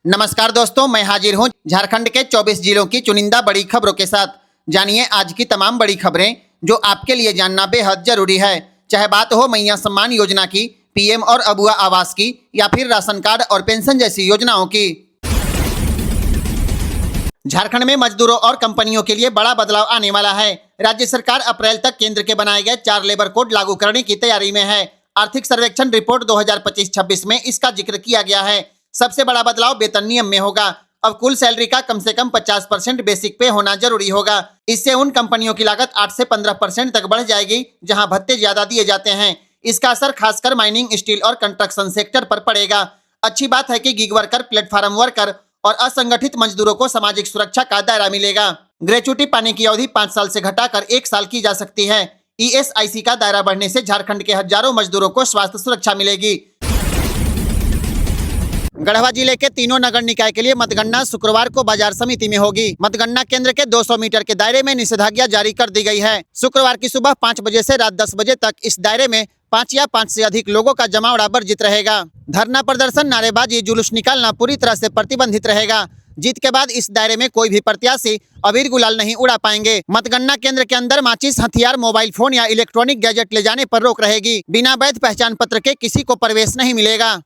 नमस्कार दोस्तों, मैं हाजिर हूं झारखंड के 24 जिलों की चुनिंदा बड़ी खबरों के साथ। जानिए आज की तमाम बड़ी खबरें जो आपके लिए जानना बेहद जरूरी है। चाहे बात हो मैया सम्मान योजना की, पीएम और अबुआ आवास की, या फिर राशन कार्ड और पेंशन जैसी योजनाओं की। झारखंड में मजदूरों और कंपनियों के लिए बड़ा बदलाव आने वाला है। राज्य सरकार अप्रैल तक केंद्र के बनाए गए 4 लेबर कोड लागू करने की तैयारी में है। आर्थिक सर्वेक्षण रिपोर्ट 2025-26 में इसका जिक्र किया गया है। सबसे बड़ा बदलाव वेतन नियम में होगा। अब कुल सैलरी का कम से कम 50% बेसिक पे होना जरूरी होगा। इससे उन कंपनियों की लागत 8 से 15% तक बढ़ जाएगी जहां भत्ते ज्यादा दिए जाते हैं। इसका असर खासकर माइनिंग, स्टील और कंस्ट्रक्शन सेक्टर पर पड़ेगा। अच्छी बात है कि गिग वर्कर, प्लेटफॉर्म वर्कर और असंगठित मजदूरों को सामाजिक सुरक्षा का दायरा मिलेगा। ग्रेच्युटी पाने की अवधि 5 साल से घटाकर 1 साल की जा सकती है। ईएसआईसी का दायरा बढ़ने से झारखंड के हजारों मजदूरों को स्वास्थ्य सुरक्षा मिलेगी। गढ़वा जिले के तीनों नगर निकाय के लिए मतगणना शुक्रवार को बाजार समिति में होगी। मतगणना केंद्र के 200 मीटर के दायरे में निषेधाज्ञा जारी कर दी गई है। शुक्रवार की सुबह 5 बजे से रात 10 बजे तक इस दायरे में 5 या 5 से अधिक लोगों का जमावड़ा वर्जित रहेगा। धरना प्रदर्शन, नारेबाजी, जुलूस निकालना पूरी तरह से प्रतिबंधित रहेगा। जीत के बाद इस दायरे में कोई भी प्रत्याशी अबीर गुलाल नहीं उड़ा पाएंगे। मतगणना केंद्र के अंदर माचिस, हथियार, मोबाइल फोन या इलेक्ट्रॉनिक गैजेट ले जाने पर रोक रहेगी। बिना वैध पहचान पत्र के किसी को प्रवेश नहीं मिलेगा।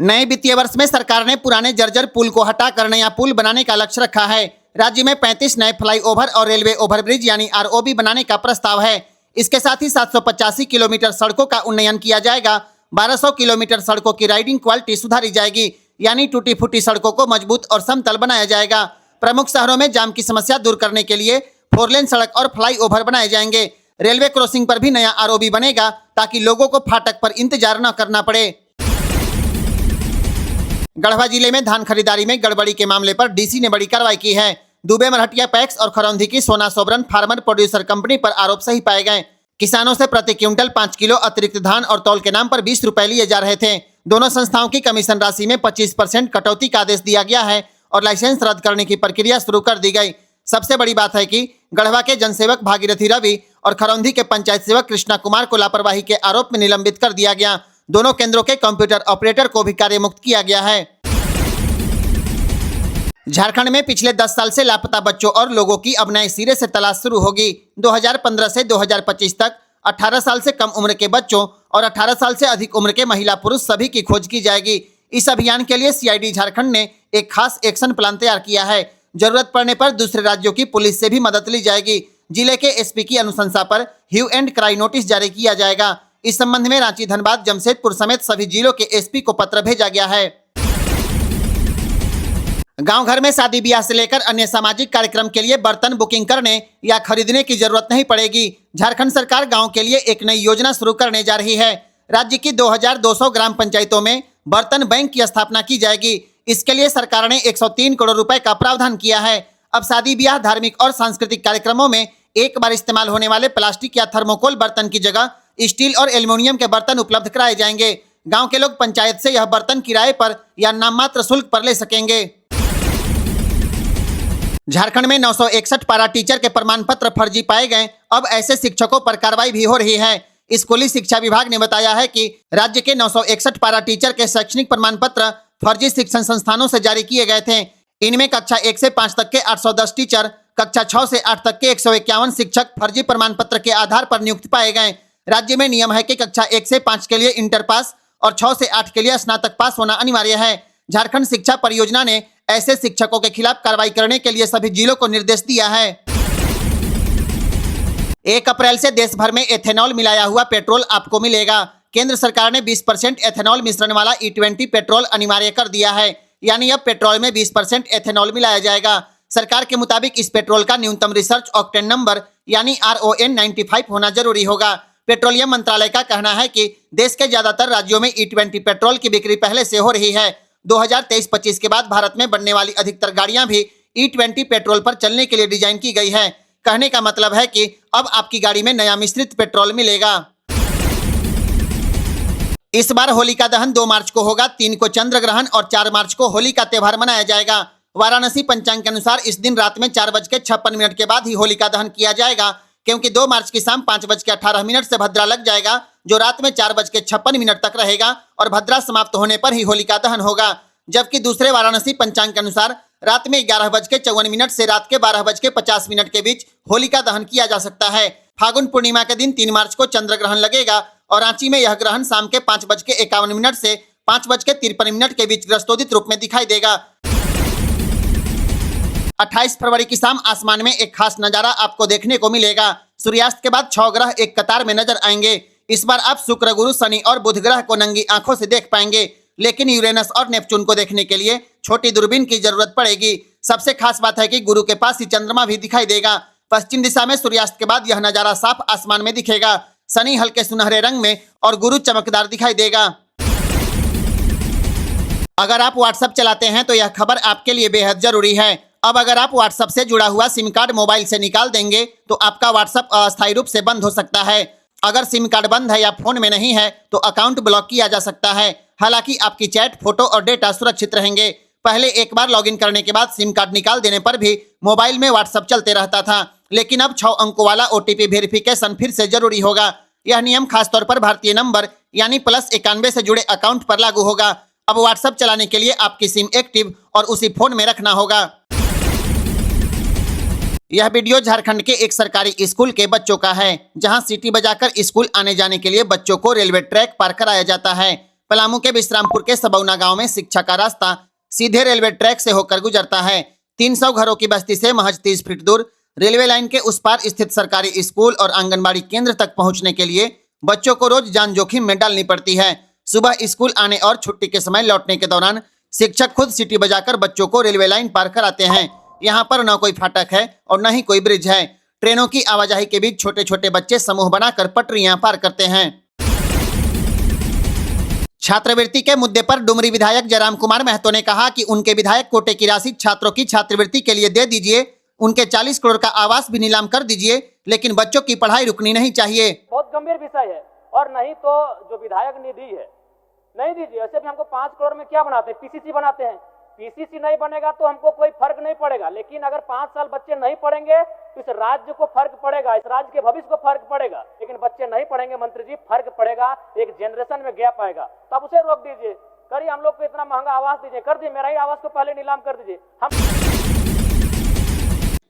नए वित्तीय वर्ष में सरकार ने पुराने जर्जर पुल को हटाकर नया पुल बनाने का लक्ष्य रखा है। राज्य में 35 नए फ्लाईओवर और रेलवे ओवरब्रिज यानी आरओबी बनाने का प्रस्ताव है। इसके साथ ही 785 किलोमीटर सड़कों का उन्नयन किया जाएगा। 1200 किलोमीटर सड़कों की राइडिंग क्वालिटी सुधारी जाएगी, यानी टूटी फूटी सड़कों को मजबूत और समतल बनाया जाएगा। प्रमुख शहरों में जाम की समस्या दूर करने के लिए 4 लेन सड़क और फ्लाईओवर बनाए जाएंगे। रेलवे क्रॉसिंग पर भी नया आरओबी बनेगा ताकि लोगों को फाटक पर इंतजार न करना पड़े। गढ़वा जिले में धान खरीदारी में गड़बड़ी के मामले पर डीसी ने बड़ी कार्रवाई की है। दुबे, मरहटिया पैक्स और खरौंधी की सोना सोबरन फार्मर प्रोड्यूसर कंपनी पर आरोप सही पाए गए। किसानों से प्रति क्विंटल 5 किलो अतिरिक्त धान और तौल के नाम पर 20 रुपए लिए जा रहे थे। दोनों संस्थाओं की कमीशन राशि में 25% कटौती का आदेश दिया गया है और लाइसेंस रद्द करने की प्रक्रिया शुरू कर दी गई। सबसे बड़ी बात है कि गढ़वा के जनसेवक भागीरथी रवि और खरौंधी के पंचायत सेवक कृष्णा कुमार को लापरवाही के आरोप में निलंबित कर दिया गया। दोनों केंद्रों के कंप्यूटर ऑपरेटर को भी कार्य मुक्त किया गया है। झारखंड में पिछले 10 साल से लापता बच्चों और लोगों की अब नए सिरे से तलाश शुरू होगी। 2015 से 2025 तक 18 साल से कम उम्र के बच्चों और 18 साल से अधिक उम्र के महिला पुरुष सभी की खोज की जाएगी। इस अभियान के लिए सीआईडी झारखंड ने एक खास एक्शन प्लान तैयार किया है। जरूरत पड़ने पर दूसरे राज्यों की पुलिस से भी मदद ली जाएगी। जिले के एसपी की अनुशंसा पर ह्यू एंड क्राई नोटिस जारी किया जाएगा। इस संबंध में रांची, धनबाद, जमशेदपुर समेत सभी जिलों के एसपी को पत्र भेजा गया है। गांव घर में शादी ब्याह से लेकर अन्य सामाजिक कार्यक्रम के लिए बर्तन बुकिंग करने या खरीदने की जरूरत नहीं पड़ेगी। झारखंड सरकार गांव के लिए एक नई योजना शुरू करने जा रही है। राज्य की 2200 ग्राम पंचायतों में बर्तन बैंक की स्थापना की जाएगी। इसके लिए सरकार ने 103 करोड़ रुपए का प्रावधान किया है। अब शादी ब्याह, धार्मिक और सांस्कृतिक कार्यक्रमों में एक बार इस्तेमाल होने वाले प्लास्टिक या थर्मोकोल बर्तन की जगह स्टील और एल्युमिनियम के बर्तन उपलब्ध कराए जाएंगे। गाँव के लोग पंचायत से यह बर्तन किराए पर या नाम मात्र शुल्क पर ले सकेंगे। झारखंड में 961 पारा टीचर के प्रमाण पत्र फर्जी पाए गए। अब ऐसे शिक्षकों पर कार्रवाई भी हो रही है। स्कूली शिक्षा विभाग ने बताया है कि राज्य के 961 पारा टीचर के शैक्षणिक प्रमाण पत्र फर्जी शिक्षण संस्थानों से जारी किए गए थे। इनमें कक्षा 1 से 5 तक के 810 टीचर, कक्षा 6 से 8 तक के 151 शिक्षक फर्जी प्रमाण पत्र के आधार पर नियुक्त पाए गए। राज्य में नियम है कि कक्षा 1 से 5 के लिए इंटर पास और 6 से 8 के लिए स्नातक पास होना अनिवार्य है। झारखंड शिक्षा परियोजना ने ऐसे शिक्षकों के खिलाफ कार्रवाई करने के लिए सभी जिलों को निर्देश दिया है। 1 अप्रैल से देश भर में एथेनॉल मिलाया हुआ पेट्रोल आपको मिलेगा। केंद्र सरकार ने 20% एथेनॉल मिश्रण वाला E20 पेट्रोल अनिवार्य कर दिया है, यानी अब पेट्रोल में 20% एथेनॉल मिलाया जाएगा। सरकार के मुताबिक इस पेट्रोल का न्यूनतम रिसर्च ऑक्टेन नंबर यानी RON 95 होना जरूरी होगा। पेट्रोलियम मंत्रालय का कहना है कि देश के ज्यादातर राज्यों में E20 पेट्रोल की बिक्री पहले से हो रही है। 2023-25 के बाद भारत में बनने वाली अधिकतर गाड़ियां भी E20 पेट्रोल पर चलने के लिए डिजाइन की गई है। कहने का मतलब है कि अब आपकी गाड़ी में नया मिश्रित पेट्रोल मिलेगा। इस बार होलिका दहन 2 मार्च को होगा, 3 को चंद्र ग्रहण और 4 मार्च को होली का त्योहार मनाया जाएगा। वाराणसी पंचांग के अनुसार इस दिन रात में 4:56 के बाद ही होलिका दहन किया जाएगा। क्योंकि 2 मार्च की शाम 5:18 से भद्रा लग जाएगा, जो रात में 4:56 तक रहेगा और भद्रा समाप्त होने पर ही होलिका दहन होगा। जबकि दूसरे वाराणसी पंचांग के अनुसार रात में 11:54 से रात के 12:50 के बीच होलिका दहन किया जा सकता है। फागुन पूर्णिमा के दिन 3 मार्च को चंद्र ग्रहण लगेगा और रांची में यह ग्रहण शाम के 5:51 से 5:53 के बीच ग्रस्तोदित रूप में दिखाई देगा। 28 फरवरी की शाम आसमान में एक खास नजारा आपको देखने को मिलेगा। सूर्यास्त के बाद 6 ग्रह एक कतार में नजर आएंगे। इस बार आप शुक्र, गुरु, शनि और बुध ग्रह को नंगी आंखों से देख पाएंगे, लेकिन यूरेनस और नेपच्यून को देखने के लिए छोटी दूरबीन की जरूरत पड़ेगी। सबसे खास बात है कि गुरु के पास ही चंद्रमा भी दिखाई देगा। पश्चिम दिशा में सूर्यास्त के बाद यह नजारा साफ आसमान में दिखेगा। शनि हल्के सुनहरे रंग में और गुरु चमकदार दिखाई देगा। अगर आप व्हाट्सएप चलाते हैं तो यह खबर आपके लिए बेहद जरूरी है। अब अगर आप व्हाट्सएप से जुड़ा हुआ सिम कार्ड मोबाइल से निकाल देंगे तो आपका व्हाट्सएप अस्थायी रूप से बंद हो सकता है। अगर सिम कार्ड बंद है या फोन में नहीं है तो अकाउंट ब्लॉक किया जा सकता है। हालांकि आपकी चैट, फोटो और डेटा सुरक्षित रहेंगे। पहले एक बार लॉगिन करने के बाद सिम कार्ड निकाल देने पर भी मोबाइल में व्हाट्सएप चलते रहता था, लेकिन अब 6 अंकों वाला OTP वेरिफिकेशन फिर से जरूरी होगा। यह नियम खासतौर पर भारतीय नंबर यानी +91 से जुड़े अकाउंट पर लागू होगा। अब व्हाट्सएप चलाने के लिए आपकी सिम एक्टिव और उसी फोन में रखना होगा। यह वीडियो झारखंड के एक सरकारी स्कूल के बच्चों का है, जहां सीटी बजाकर स्कूल आने जाने के लिए बच्चों को रेलवे ट्रैक पार कराया जाता है। पलामू के विश्रामपुर के सबौना गांव में शिक्षा का रास्ता सीधे रेलवे ट्रैक से होकर गुजरता है। 300 घरों की बस्ती से महज 30 फीट दूर रेलवे लाइन के उस पार स्थित सरकारी स्कूल और आंगनबाड़ी केंद्र तक पहुंचने के लिए बच्चों को रोज जान जोखिम में डालनी पड़ती है। सुबह स्कूल आने और छुट्टी के समय लौटने के दौरान शिक्षक खुद सीटी बजाकर बच्चों को रेलवे लाइन पार कराते हैं। यहाँ पर न कोई फाटक है और न ही कोई ब्रिज है। ट्रेनों की आवाजाही के बीच छोटे छोटे बच्चे समूह बनाकर पटरियां पार करते हैं। छात्रवृत्ति के मुद्दे पर डुमरी विधायक जयराम कुमार महतो ने कहा कि उनके विधायक कोटे की राशि छात्रों की छात्रवृत्ति के लिए दे दीजिए, उनके 40 करोड़ का आवास भी नीलाम कर दीजिए, लेकिन बच्चों की पढ़ाई रुकनी नहीं चाहिए। बहुत गंभीर विषय है। और नहीं तो जो विधायक निधि है नहीं दीजिए। ऐसे भी हमको 5 करोड़ में क्या बनाते हैं, PCC बनाते हैं। PCC नहीं बनेगा तो हमको कोई फर्क नहीं पड़ेगा, लेकिन अगर 5 साल बच्चे नहीं पढ़ेंगे तो इस राज्य को फर्क पड़ेगा, इस राज्य के भविष्य को फर्क पड़ेगा। लेकिन बच्चे नहीं पढ़ेंगे मंत्री जी, फर्क पड़ेगा, एक जनरेशन में गैप आएगा। तब उसे रोक दीजिए, करिए हम लोग को इतना महंगा आवास दीजिए, कर दिए, मेरा ही आवास को पहले नीलाम कर दीजिए।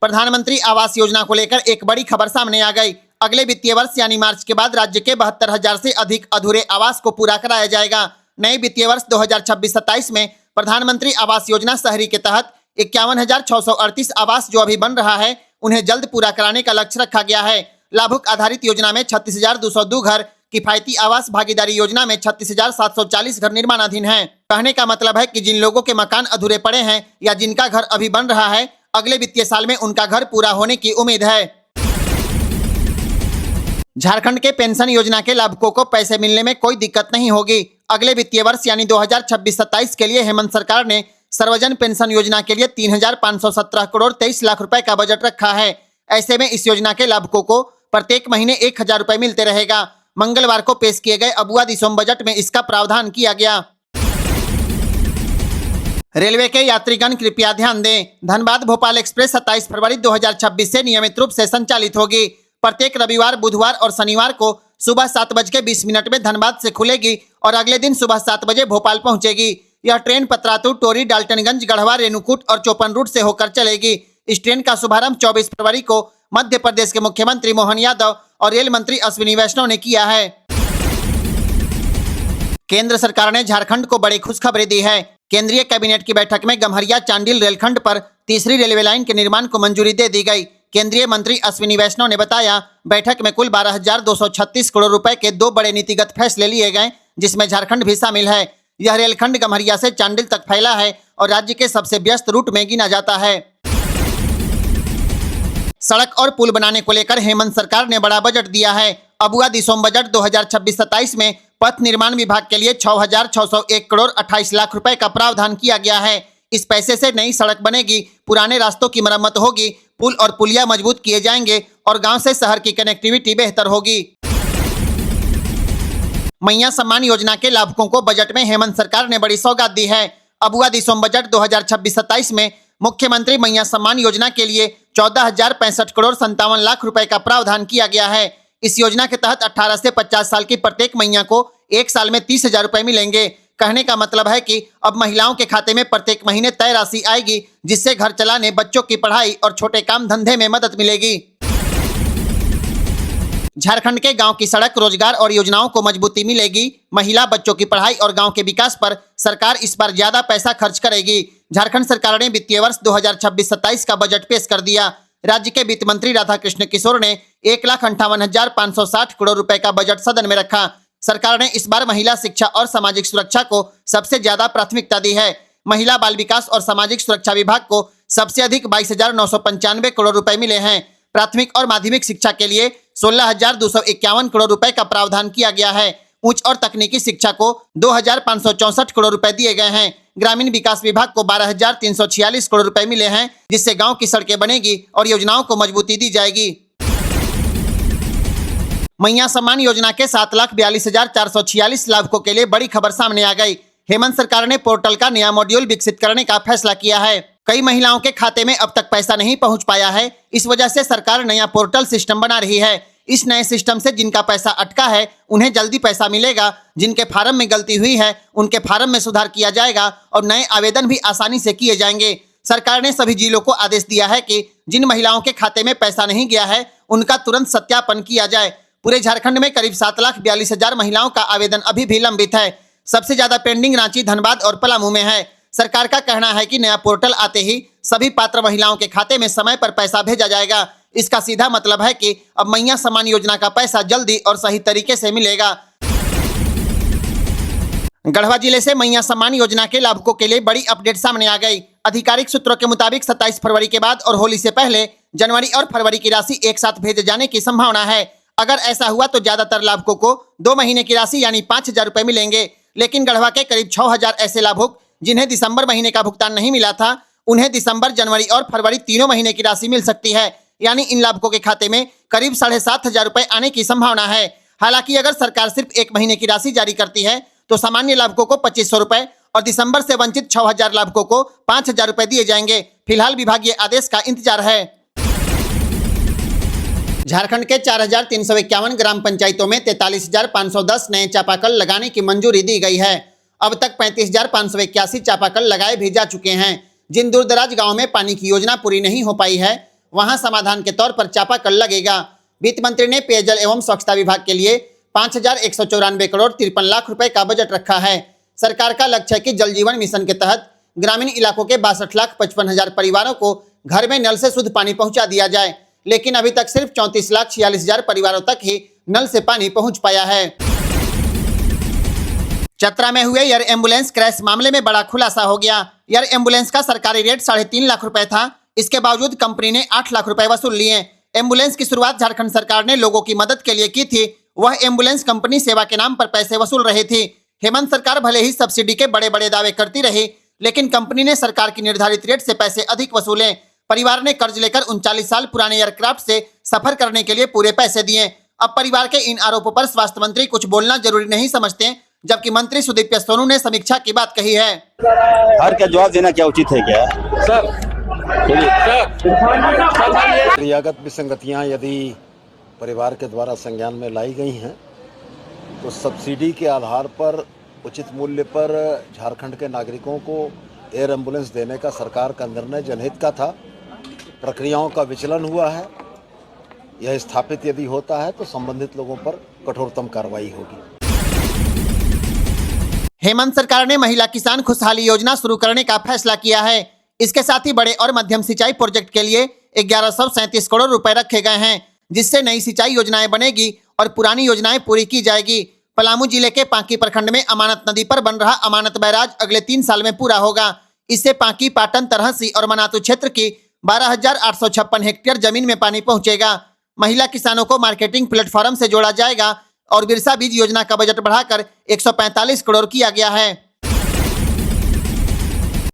प्रधानमंत्री आवास योजना को लेकर एक बड़ी खबर सामने आ गई। अगले वित्तीय वर्ष यानी मार्च के बाद राज्य के 72,000 से अधिक अधूरे आवास को पूरा कराया जाएगा। नए वित्तीय वर्ष 2026-27 में प्रधानमंत्री आवास योजना शहरी के तहत 51,638 आवास जो अभी बन रहा है उन्हें जल्द पूरा कराने का लक्ष्य रखा गया है। लाभुक आधारित योजना में 36,202 घर, किफायती आवास भागीदारी योजना में 36,740 घर निर्माणाधीन हैं। कहने का मतलब है कि जिन लोगों के मकान अधूरे पड़े हैं या जिनका घर अभी बन रहा है, अगले वित्तीय साल में उनका घर पूरा होने की उम्मीद है। झारखंड के पेंशन योजना के लाभुकों को पैसे मिलने में कोई दिक्कत नहीं होगी। अगले वित्तीय वर्ष यानी 2026-27 के लिए हेमंत सरकार ने सर्वजन पेंशन योजना के लिए 3,517 करोड़ 23 लाख रुपए का बजट रखा है। ऐसे में इस योजना के लाभुकों को प्रत्येक महीने 1,000 रुपए मिलते रहेगा। मंगलवार को पेश किए गए अबुआ दिसोम बजट में इसका प्रावधान किया गया। रेलवे के यात्रीगण कृपया ध्यान दें, धनबाद भोपाल एक्सप्रेस 27 फरवरी 2026 से नियमित रूप से संचालित होगी। प्रत्येक रविवार, बुधवार और शनिवार को सुबह 7:20 में धनबाद से खुलेगी और अगले दिन सुबह 7 बजे भोपाल पहुंचेगी। यह ट्रेन पतरातू, टोरी, डाल्टनगंज, गढ़वा, रेणुकूट और चौपन रूट से होकर चलेगी। इस ट्रेन का शुभारंभ 24 फरवरी को मध्य प्रदेश के मुख्यमंत्री मोहन यादव और रेल मंत्री अश्विनी वैष्णव ने किया है। केंद्र सरकार ने झारखंड को बड़ी खुशखबरी दी है। केंद्रीय कैबिनेट की बैठक में गम्हरिया चांडिल रेलखंड पर तीसरी रेलवे लाइन के निर्माण को मंजूरी दे दी गई। केंद्रीय मंत्री अश्विनी वैष्णव ने बताया, बैठक में कुल 12,236 करोड़ रुपए के 2 बड़े नीतिगत फैसले लिए गए, जिसमें झारखंड भी शामिल है। यह रेलखंड गम्हरिया से चांडिल तक फैला है और राज्य के सबसे व्यस्त रूट में गिना जाता है। सड़क और पुल बनाने को लेकर हेमंत सरकार ने बड़ा बजट दिया है। अबुआ दिसोम बजट 2026-27 में पथ निर्माण विभाग के लिए 6,601 करोड़ 28 लाख रुपए का प्रावधान किया गया है। इस पैसे से नई सड़क बनेगी, पुराने रास्तों की मरम्मत होगी, पुल और पुलिया मजबूत किए जाएंगे और गांव से शहर की कनेक्टिविटी बेहतर होगी। मैया सम्मान योजना के लाभुकों को बजट में हेमंत सरकार ने बड़ी सौगात दी है। अबुआ दिसोम बजट 2026-27 में मुख्यमंत्री मैया सम्मान योजना के लिए 14,065 करोड़ 57 लाख रुपए का प्रावधान किया गया है। इस योजना के तहत 18 से 50 साल की प्रत्येक मैया को एक साल में 30,000 रुपए मिलेंगे। कहने का मतलब है कि अब महिलाओं के खाते में प्रत्येक महीने तय राशि आएगी, जिससे घर चलाने, बच्चों की पढ़ाई और छोटे काम धंधे में मदद मिलेगी। झारखंड के गांव की सड़क, रोजगार और योजनाओं को मजबूती मिलेगी। महिला, बच्चों की पढ़ाई और गांव के विकास पर सरकार इस बार ज्यादा पैसा खर्च करेगी। झारखंड सरकार ने वित्तीय वर्ष 2026-27 का बजट पेश कर दिया। राज्य के वित्त मंत्री राधाकृष्ण किशोर ने 1,58,560 करोड़ रुपए का बजट सदन में रखा। सरकार ने इस बार महिला, शिक्षा और सामाजिक सुरक्षा को सबसे ज्यादा प्राथमिकता दी है। महिला, बाल विकास और सामाजिक सुरक्षा विभाग को सबसे अधिक 22,995 करोड़ रुपए मिले हैं। प्राथमिक और माध्यमिक शिक्षा के लिए 16,251 करोड़ रुपए का प्रावधान किया गया है। उच्च और तकनीकी शिक्षा को 2,564 करोड़ रुपए दिए गए हैं। ग्रामीण विकास विभाग को 12,346 करोड़ रुपए मिले हैं, जिससे गांव की सड़कें बनेगी और योजनाओं को मजबूती दी जाएगी। मैया सम्मान योजना के 7,42,446 लाभुकों के लिए बड़ी खबर सामने आ गई। हेमंत सरकार ने पोर्टल का नया मॉड्यूल विकसित करने का फैसला किया है। कई महिलाओं के खाते में अब तक पैसा नहीं पहुंच पाया है। इस वजह से सरकार नया पोर्टल सिस्टम बना रही है। इस नए सिस्टम से जिनका पैसा अटका है उन्हें जल्दी पैसा मिलेगा। जिनके फार्म में गलती हुई है उनके फार्म में सुधार किया जाएगा और नए आवेदन भी आसानी से किए जाएंगे। सरकार ने सभी जिलों को आदेश दिया है कि जिन महिलाओं के खाते में पैसा नहीं गया है उनका तुरंत सत्यापन किया जाए। पूरे झारखंड में करीब 7,42,000 महिलाओं का आवेदन अभी भी लंबित है। सबसे ज्यादा पेंडिंग रांची, धनबाद और पलामू में है। सरकार का कहना है कि नया पोर्टल आते ही सभी पात्र महिलाओं के खाते में समय पर पैसा भेजा जाएगा। इसका सीधा मतलब है कि अब मैया सम्मान योजना का पैसा जल्दी और सही तरीके से मिलेगा। गढ़वा जिले से मैया सम्मान योजना के लाभुकों के लिए बड़ी अपडेट सामने आ गई। आधिकारिक सूत्रों के मुताबिक 27 फरवरी के बाद और होली से पहले जनवरी और फरवरी की राशि एक साथ भेजे जाने की संभावना है। अगर ऐसा हुआ तो ज्यादातर लाभुकों को 2 महीने की राशि यानी 5,000 रुपए मिलेंगे। लेकिन गढ़वा के करीब 6,000 ऐसे लाभुक जिन्हें दिसंबर महीने का भुगतान नहीं मिला था, उन्हें दिसंबर, जनवरी और फरवरी तीनों महीने की राशि मिल सकती है। यानी इन लाभुकों के खाते में करीब 7,500 रुपए आने की संभावना है। हालांकि अगर सरकार सिर्फ 1 महीने की राशि जारी करती है तो सामान्य लाभुकों को 2,500 रुपए और दिसंबर से वंचित 6,000 लाभुकों को 5,000 रुपए दिए जाएंगे। फिलहाल विभागीय आदेश का इंतजार है। झारखंड के 4,351 ग्राम पंचायतों में 43,510 नए चापाकल लगाने की मंजूरी दी गई है। अब तक 35,581 चापाकल लगाए भी जा चुके हैं। जिन दूरदराज गांवों में पानी की योजना पूरी नहीं हो पाई है वहां समाधान के तौर पर चापाकल लगेगा। वित्त मंत्री ने पेयजल एवं स्वच्छता विभाग के लिए 5,194 करोड़ 53 लाख रुपए का बजट रखा है। सरकार का लक्ष्य है कि जल जीवन मिशन के तहत ग्रामीण इलाकों के 62,55,000 परिवारों को घर में नल से शुद्ध पानी पहुंचा दिया जाए। लेकिन अभी तक सिर्फ 34,46,000 परिवारों तक ही नल से पानी पहुंच पाया है। चतरा में हुए एयर एम्बुलेंस क्रैश मामले में बड़ा खुलासा हो गया। एयर एम्बुलेंस का सरकारी रेट 3.5 लाख रुपए था। इसके बावजूद कंपनी ने 8 लाख रुपए वसूल लिए। एम्बुलेंस की शुरुआत झारखंड सरकार ने लोगों की मदद के लिए की थी। वह एम्बुलेंस कंपनी सेवा के नाम पर पैसे वसूल रही थी। हेमंत सरकार भले ही सब्सिडी के बड़े बड़े दावे करती रही, लेकिन कंपनी ने सरकार की निर्धारित रेट से पैसे अधिक वसूले। परिवार ने कर्ज लेकर 39 साल पुराने एयरक्राफ्ट से सफर करने के लिए पूरे पैसे दिए। अब परिवार के इन आरोपों पर स्वास्थ्य मंत्री कुछ बोलना जरूरी नहीं समझते, जबकि मंत्री सुदीप्य सोनू ने समीक्षा की बात कही है। हर का जवाब देना क्या उचित है क्या? सर क्रियागत विसंगतियां यदि परिवार के द्वारा संज्ञान में लाई गई हैं तो सब्सिडी के आधार पर उचित मूल्य पर झारखंड के नागरिकों को एयर एम्बुलेंस देने का सरकार का निर्णय जनहित का था। प्रक्रियाओं का विचलन हुआ है। यह स्थापित यदि होता है तो संबंधित लोगों पर कठोरतम कार्रवाई होगी। हेमंत सरकार ने महिला किसान खुशहाली योजना शुरू करने का फैसला किया है। इसके साथ ही बड़े और मध्यम सिंचाई प्रोजेक्ट के लिए 1137 करोड़ रुपए रखे गए हैं, जिससे नई सिंचाई योजनाएं बनेगी और पुरानी योजनाएं पूरी की जाएगी। पलामू जिले के पांकी प्रखंड में अमानत नदी पर बन रहा अमानत बैराज अगले 3 साल में पूरा होगा। इससे पांकी, पाटन, तरहसी और मनातू क्षेत्र की 12,856 हेक्टेयर जमीन में पानी पहुंचेगा। महिला किसानों को मार्केटिंग प्लेटफॉर्म से जोड़ा जाएगा और बिरसा बीज योजना का बजट बढ़ाकर 145 करोड़ किया गया है।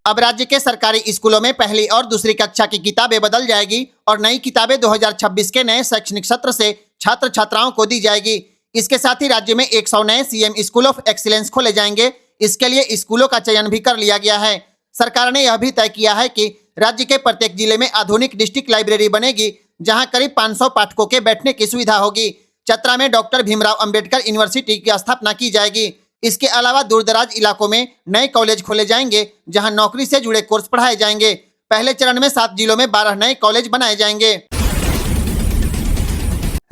अब राज्य के सरकारी स्कूलों में पहली और दूसरी कक्षा की किताबें बदल जाएगी और नई किताबें 2026 के नए शैक्षणिक सत्र से छात्र छात्राओं को दी जाएगी। इसके साथ ही राज्य में 100 नए सीएम स्कूल ऑफ एक्सीलेंस खोले जाएंगे। इसके लिए स्कूलों का चयन भी कर लिया गया है। सरकार ने यह भी तय किया है कि राज्य के प्रत्येक जिले में आधुनिक डिस्ट्रिक्ट लाइब्रेरी बनेगी, जहां करीब 500 पाठकों के बैठने की सुविधा होगी। चतरा में डॉक्टर भीमराव अंबेडकर यूनिवर्सिटी की स्थापना की जाएगी। इसके अलावा दूरदराज इलाकों में नए कॉलेज खोले जाएंगे, जहां नौकरी से जुड़े कोर्स पढ़ाए जाएंगे। पहले चरण में 7 जिलों में 12 नए कॉलेज बनाए जाएंगे।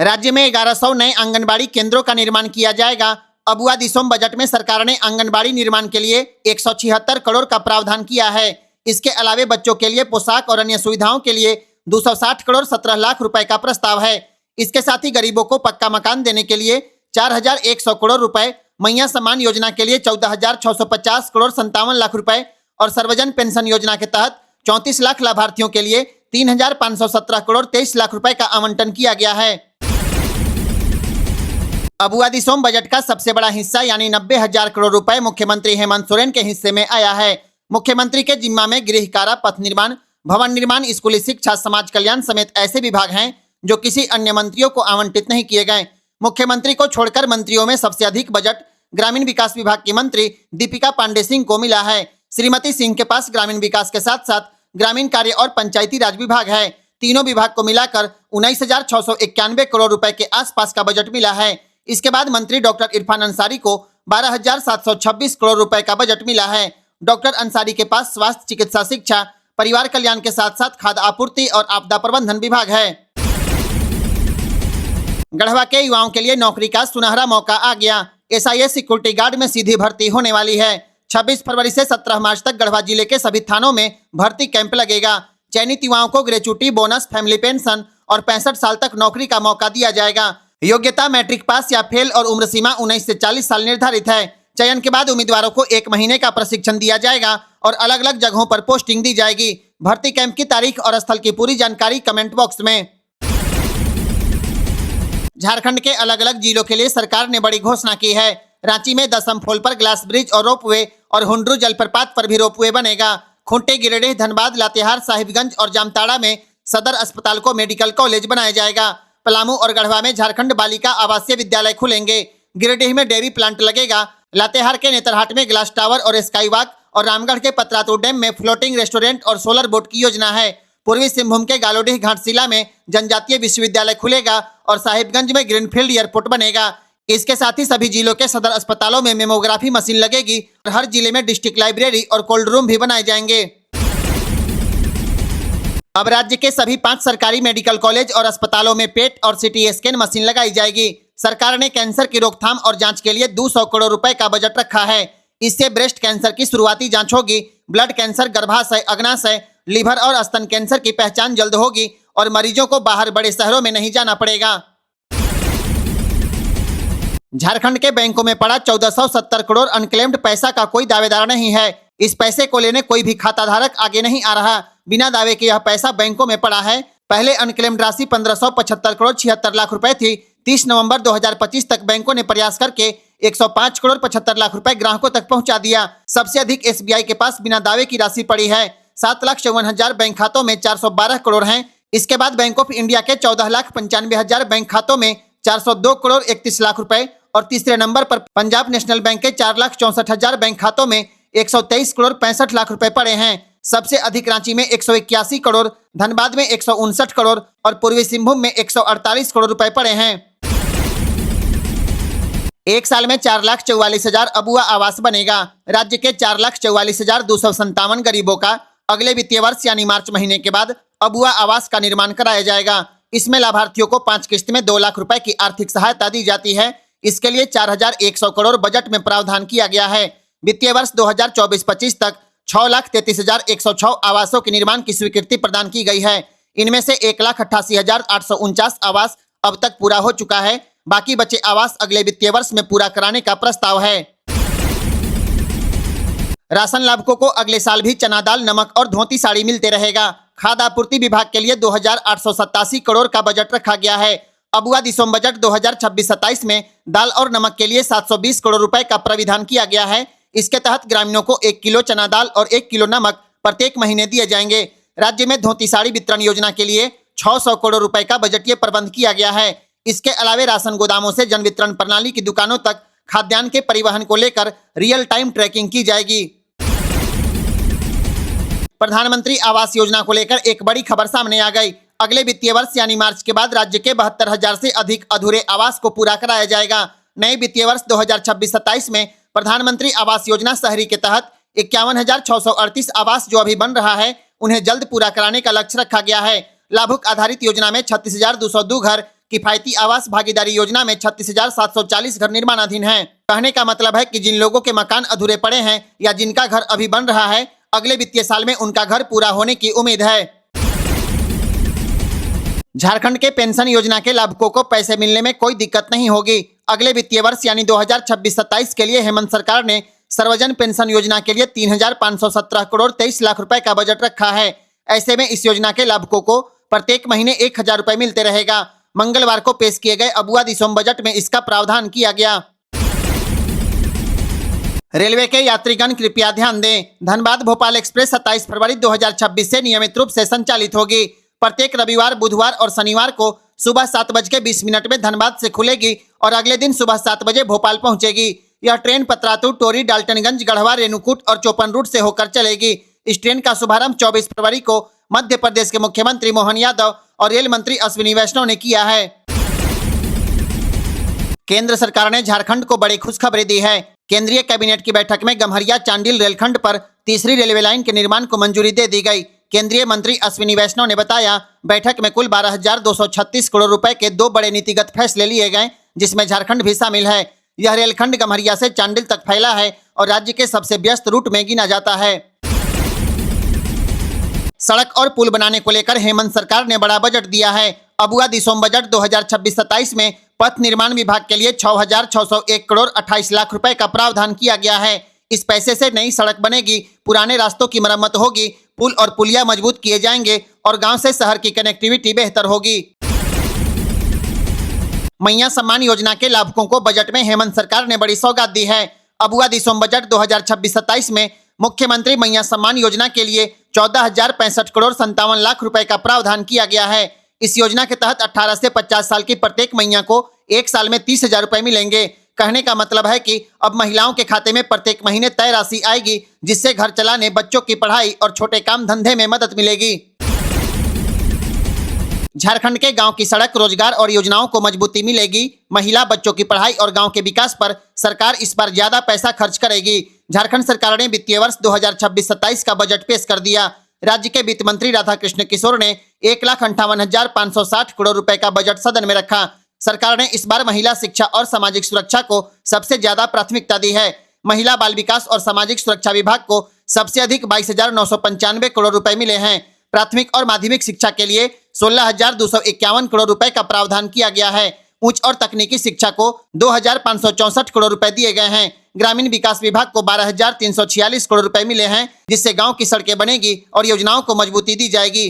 राज्य में 1100 नए आंगनबाड़ी केंद्रों का निर्माण किया जाएगा। अबुआ दिसोम बजट में सरकार ने आंगनबाड़ी निर्माण के लिए 176 करोड़ का प्रावधान किया है। इसके अलावे बच्चों के लिए पोशाक और अन्य सुविधाओं के लिए 260 करोड़ 17 लाख रुपए का प्रस्ताव है। इसके साथ ही गरीबों को पक्का मकान देने के लिए 4100 करोड़ रुपए, मैया सम्मान योजना के लिए 14,650 करोड़ 57 लाख रुपए और सर्वजन पेंशन योजना के तहत 34 लाख लाभार्थियों के लिए 3,517 करोड़ 23 लाख रुपए का आवंटन किया गया है। अबुआ दिसोम बजट का सबसे बड़ा हिस्सा यानी 90,000 करोड़ रुपए मुख्यमंत्री हेमंत सोरेन के हिस्से में आया है। मुख्यमंत्री के जिम्मा में गृह कारा, पथ निर्माण, भवन निर्माण, स्कूली शिक्षा, समाज कल्याण समेत ऐसे विभाग हैं जो किसी अन्य मंत्रियों को आवंटित नहीं किए गए। मुख्यमंत्री को छोड़कर मंत्रियों में सबसे अधिक बजट ग्रामीण विकास विभाग की मंत्री दीपिका पांडे सिंह को मिला है। श्रीमती सिंह के पास ग्रामीण विकास के साथ साथ ग्रामीण कार्य और पंचायती राज विभाग है। तीनों विभाग को मिलाकर 19,691 करोड़ रुपए के आसपास का बजट मिला है। इसके बाद मंत्री डॉक्टर इरफान अंसारी को 12,726 करोड़ रुपए का बजट मिला है। डॉक्टर अंसारी के पास स्वास्थ्य, चिकित्सा, शिक्षा, परिवार कल्याण के साथ साथ खाद्य आपूर्ति और आपदा प्रबंधन विभाग है। गढ़वा के युवाओं के लिए नौकरी का सुनहरा मौका आ गया। SIS सिक्योरिटी गार्ड में सीधी भर्ती होने वाली है। 26 फरवरी से 17 मार्च तक गढ़वा जिले के सभी थानों में भर्ती कैंप लगेगा। चयनित युवाओं को ग्रेच्युटी, बोनस, फैमिली पेंशन और 65 साल तक नौकरी का मौका दिया जाएगा। योग्यता मैट्रिक पास या फेल और उम्र सीमा 19 से 40 साल निर्धारित है। चयन के बाद उम्मीदवारों को 1 महीने का प्रशिक्षण दिया जाएगा और अलग अलग जगहों पर पोस्टिंग दी जाएगी। भर्ती कैंप की तारीख और स्थल की पूरी जानकारी कमेंट बॉक्स में। झारखंड के अलग अलग जिलों के लिए सरकार ने बड़ी घोषणा की है। रांची में दसम फोल पर ग्लास ब्रिज और रोपवे और हुंड्रू जलप्रपात पर भी रोपवे बनेगा। खूंटी, गिरिडीह, धनबाद, लातेहार, साहिबगंज और जामताड़ा में सदर अस्पताल को मेडिकल कॉलेज बनाया जाएगा। पलामू और गढ़वा में झारखंड बालिका आवासीय विद्यालय खुलेंगे। गिरिडीह में डेयरी प्लांट लगेगा। लातेहार के नेतरहाट में ग्लास टावर और स्काई वॉक और रामगढ़ के पतरातू डैम में फ्लोटिंग रेस्टोरेंट और सोलर बोट की योजना है। पूर्वी सिंहभूम के गालोडीह घाटशिला में जनजातीय विश्वविद्यालय खुलेगा और साहिबगंज में ग्रीनफील्ड एयरपोर्ट बनेगा। इसके साथ ही सभी जिलों के सदर अस्पतालों में मेमोग्राफी मशीन लगेगी और हर जिले में डिस्ट्रिक्ट लाइब्रेरी और कोल्ड रूम भी बनाए जाएंगे। अब राज्य के सभी 5 सरकारी मेडिकल कॉलेज और अस्पतालों में पेट और CT स्कैन मशीन लगाई जाएगी। सरकार ने कैंसर की रोकथाम और जांच के लिए 200 करोड़ रुपए का बजट रखा है। इससे ब्रेस्ट कैंसर की शुरुआती जांच होगी। ब्लड कैंसर, गर्भाशय, अग्नाशय, लीवर और स्तन कैंसर की पहचान जल्द होगी और मरीजों को बाहर बड़े शहरों में नहीं जाना पड़ेगा। झारखंड के बैंकों में पड़ा 1470 करोड़ अनक्लेम्ड पैसा का कोई दावेदार नहीं है। इस पैसे को लेने कोई भी खाता धारक आगे नहीं आ रहा। बिना दावे के यह पैसा बैंकों में पड़ा है। पहले अनक्लेम्ड राशि 1575 करोड़ 76 लाख रुपए थी। 30 नवंबर 2025 तक बैंकों ने प्रयास करके 105 करोड़ 75 लाख रुपए ग्राहकों तक पहुंचा दिया। सबसे अधिक SBI के पास बिना दावे की राशि पड़ी है। 7,54,000 बैंक खातों में 412 करोड़ हैं। इसके बाद बैंक ऑफ इंडिया के 14,95,000 बैंक खातों में 402 करोड़ 31 लाख रुपए और तीसरे नंबर पर पंजाब नेशनल बैंक के 4,64,000 बैंक खातों में 123 करोड़ 65 लाख रुपए पड़े हैं। सबसे अधिक रांची में 181 करोड़, धनबाद में 159 करोड़ और पूर्वी सिंहभूम में 148 करोड़ रुपए पड़े हैं। एक साल में 4,44,000 अबुआ आवास बनेगा। राज्य के 4,44,257 गरीबों का अगले वित्तीय वर्ष यानी मार्च महीने के बाद अबुआ आवास का निर्माण कराया जाएगा। इसमें लाभार्थियों को 5 किस्त में 2 लाख रुपए की आर्थिक सहायता दी जाती है। इसके लिए 4,100 करोड़ बजट में प्रावधान किया गया है। वित्तीय वर्ष 2024-25 तक 6,33,106 आवासों के निर्माण की स्वीकृति प्रदान की गई है। इनमें से 1,88,849 आवास अब तक पूरा हो चुका है। बाकी बचे आवास अगले वित्तीय वर्ष में पूरा कराने का प्रस्ताव है। राशन लाभुकों को अगले साल भी चना दाल, नमक और धोती साड़ी मिलते रहेगा। खाद्य आपूर्ति विभाग के लिए 2,887 करोड़ का बजट रखा गया है। अबुआ दिसोम बजट 2026-27 में दाल और नमक के लिए 720 करोड़ रुपए का प्राविधान किया गया है। इसके तहत ग्रामीणों को 1 किलो चना दाल और 1 किलो नमक प्रत्येक महीने दिए जाएंगे। राज्य में धोती साड़ी वितरण योजना के लिए 600 करोड़ रुपए का बजटीय प्रबंध किया गया है। इसके अलावा राशन गोदामों से जन वितरण प्रणाली की दुकानों तक खाद्यान्न के परिवहन को लेकर रियल टाइम ट्रैकिंग की जाएगी। प्रधानमंत्री आवास योजना को लेकर एक बड़ी खबर सामने आ गई। अगले वित्तीय वर्ष यानी मार्च के बाद राज्य के 72,000 से अधिक अधूरे आवास को पूरा कराया जाएगा। नए वित्तीय वर्ष 2026-27 में प्रधानमंत्री आवास योजना शहरी के तहत 51,638 आवास जो अभी बन रहा है उन्हें जल्द पूरा कराने का लक्ष्य रखा गया है। लाभुक आधारित योजना में 36,202 घर, किफायती आवास भागीदारी योजना में 36,740 घर निर्माणाधीन हैं। कहने का मतलब है कि जिन लोगों के मकान अधूरे पड़े हैं या जिनका घर अभी बन रहा है, अगले वित्तीय साल में उनका घर पूरा होने की उम्मीद है। झारखंड के पेंशन योजना के लाभुकों को पैसे मिलने में कोई दिक्कत नहीं होगी। अगले वित्तीय वर्ष यानी 2026-27 के लिए हेमंत सरकार ने सर्वजन पेंशन योजना के लिए 3,517 करोड़ 23 लाख रुपए का बजट रखा है। ऐसे में इस योजना के लाभुकों को प्रत्येक महीने 1,000 रुपए मिलते रहेगा। मंगलवार को पेश किए गए अबुआ दिसोम बजट में इसका प्रावधान किया गया। रेलवे के यात्रीगण कृपया ध्यान दें, धनबाद भोपाल एक्सप्रेस 27 फरवरी 2026 से नियमित रूप से संचालित होगी। प्रत्येक रविवार, बुधवार और शनिवार को सुबह 7:20 में धनबाद से खुलेगी और अगले दिन सुबह 7 बजे भोपाल पहुंचेगी। यह ट्रेन पतरातू, टोरी, डाल्टनगंज, गढ़वा, रेणुकूट और चौपन रूट से होकर चलेगी। इस ट्रेन का शुभारंभ 24 फरवरी को मध्य प्रदेश के मुख्यमंत्री मोहन यादव और रेल मंत्री अश्विनी वैष्णव ने किया है। केंद्र सरकार ने झारखंड को बड़ी खुशखबरी दी है। केंद्रीय कैबिनेट की बैठक में गम्हरिया चांडिल रेलखंड पर तीसरी रेलवे लाइन के निर्माण को मंजूरी दे दी गई। केंद्रीय मंत्री अश्विनी वैष्णव ने बताया, बैठक में कुल 12,236 करोड़ रुपए के 2 बड़े नीतिगत फैसले लिए गए, जिसमें झारखंड भी शामिल है। यह रेलखंड गम्हरिया से चांडिल तक फैला है और राज्य के सबसे व्यस्त रूट में गिना जाता है। सड़क और पुल बनाने को लेकर हेमंत सरकार ने बड़ा बजट दिया है। अबुआ दिसोम बजट 2026-27 में पथ निर्माण विभाग के लिए 6,601 करोड़ 28 लाख रुपए का प्रावधान किया गया है। इस पैसे से नई सड़क बनेगी, पुराने रास्तों की मरम्मत होगी, पुल और पुलिया मजबूत किए जाएंगे और गांव से शहर की कनेक्टिविटी बेहतर होगी। मैया सम्मान योजना के लाभुकों को बजट में हेमंत सरकार ने बड़ी सौगात दी है। अबुआ दिसोम बजट 2026-27 में मुख्यमंत्री मैया सम्मान योजना के लिए 14,065 करोड़ 57 लाख रुपए का प्रावधान किया गया है। इस योजना के तहत 18 से 50 साल की प्रत्येक मैया को एक साल में 30,000 रुपए मिलेंगे। कहने का मतलब है कि अब महिलाओं के खाते में प्रत्येक महीने तय राशि आएगी, जिससे घर चलाने, बच्चों की पढ़ाई और छोटे काम धंधे में मदद मिलेगी। झारखंड के गांव की सड़क, रोजगार और योजनाओं को मजबूती मिलेगी। महिला, बच्चों की पढ़ाई और गांव के विकास पर सरकार इस बार ज्यादा पैसा खर्च करेगी। झारखंड सरकार ने वित्तीय वर्ष 2026-27 का बजट पेश कर दिया। राज्य के वित्त मंत्री राधाकृष्ण किशोर ने 1,58,560 करोड़ रुपए का बजट सदन में रखा। सरकार ने इस बार महिला शिक्षा और सामाजिक सुरक्षा को सबसे ज्यादा प्राथमिकता दी है। महिला, बाल विकास और सामाजिक सुरक्षा विभाग को सबसे अधिक 22,995 करोड़ रुपए मिले हैं। प्राथमिक और माध्यमिक शिक्षा के लिए 16,251 करोड़ रुपए का प्रावधान किया गया है। उच्च और तकनीकी शिक्षा को 2,564 करोड़ रुपए दिए गए हैं। ग्रामीण विकास विभाग को 12,346 करोड़ रुपए मिले हैं, जिससे गांव की सड़कें बनेगी और योजनाओं को मजबूती दी जाएगी।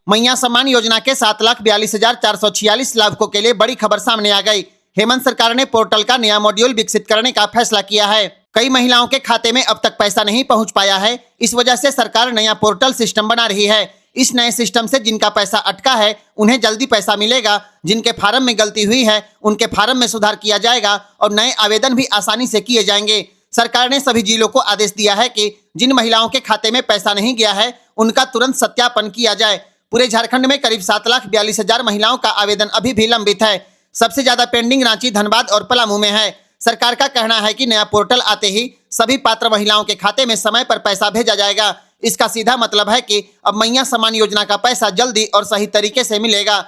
मैया सम्मान योजना के 7,42,446 लाभुकों के लिए बड़ी खबर सामने आ गई। हेमंत सरकार ने पोर्टल का नया मॉड्यूल विकसित करने का फैसला किया है। कई महिलाओं के खाते में अब तक पैसा नहीं पहुंच पाया है। इस वजह से सरकार नया पोर्टल सिस्टम बना रही है। इस नए सिस्टम से जिनका पैसा अटका है उन्हें जल्दी पैसा मिलेगा। जिनके फार्म में गलती हुई है उनके फार्म में सुधार किया जाएगा और नए आवेदन भी आसानी से किए जाएंगे। सरकार ने सभी जिलों को आदेश दिया है कि जिन महिलाओं के खाते में पैसा नहीं गया है उनका तुरंत सत्यापन किया जाए। पूरे झारखंड में करीब 7,42,000 महिलाओं का आवेदन अभी भी लंबित है। सबसे ज्यादा पेंडिंग रांची, धनबाद और पलामू में है। सरकार का कहना है कि नया पोर्टल आते ही सभी पात्र महिलाओं के खाते में समय पर पैसा भेजा जाएगा। इसका सीधा मतलब है कि अब मैया सम्मान योजना का पैसा जल्दी और सही तरीके से मिलेगा।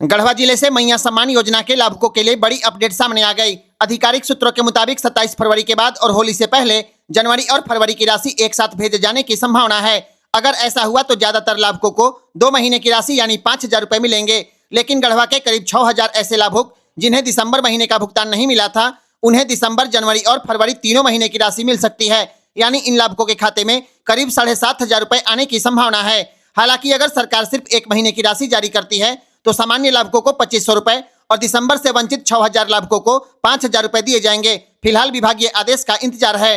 गढ़वा जिले से मैया सम्मान योजना के लाभुकों के लिए बड़ी अपडेट सामने आ गई। आधिकारिक सूत्रों के मुताबिक 27 फरवरी के बाद और होली से पहले जनवरी और फरवरी की राशि एक साथ भेजे जाने की संभावना है। अगर ऐसा हुआ तो ज्यादातर लाभुकों को 2 महीने की राशि यानी 5,000 रुपए मिलेंगे। लेकिन गढ़वा के करीब 6,000 ऐसे लाभुक जिन्हें दिसंबर महीने का भुगतान नहीं मिला था, उन्हें दिसंबर, जनवरी और फरवरी तीनों महीने की राशि मिल सकती है। यानी इन लाभुकों के खाते में करीब 7,500 रुपए आने की संभावना है। हालांकि अगर सरकार सिर्फ 1 महीने की राशि जारी करती है तो सामान्य लाभुकों को 2,500 रुपए और दिसंबर से वंचित 6,000 लाभुकों को 5,000 रुपए दिए जाएंगे। फिलहाल विभागीय आदेश का इंतजार है।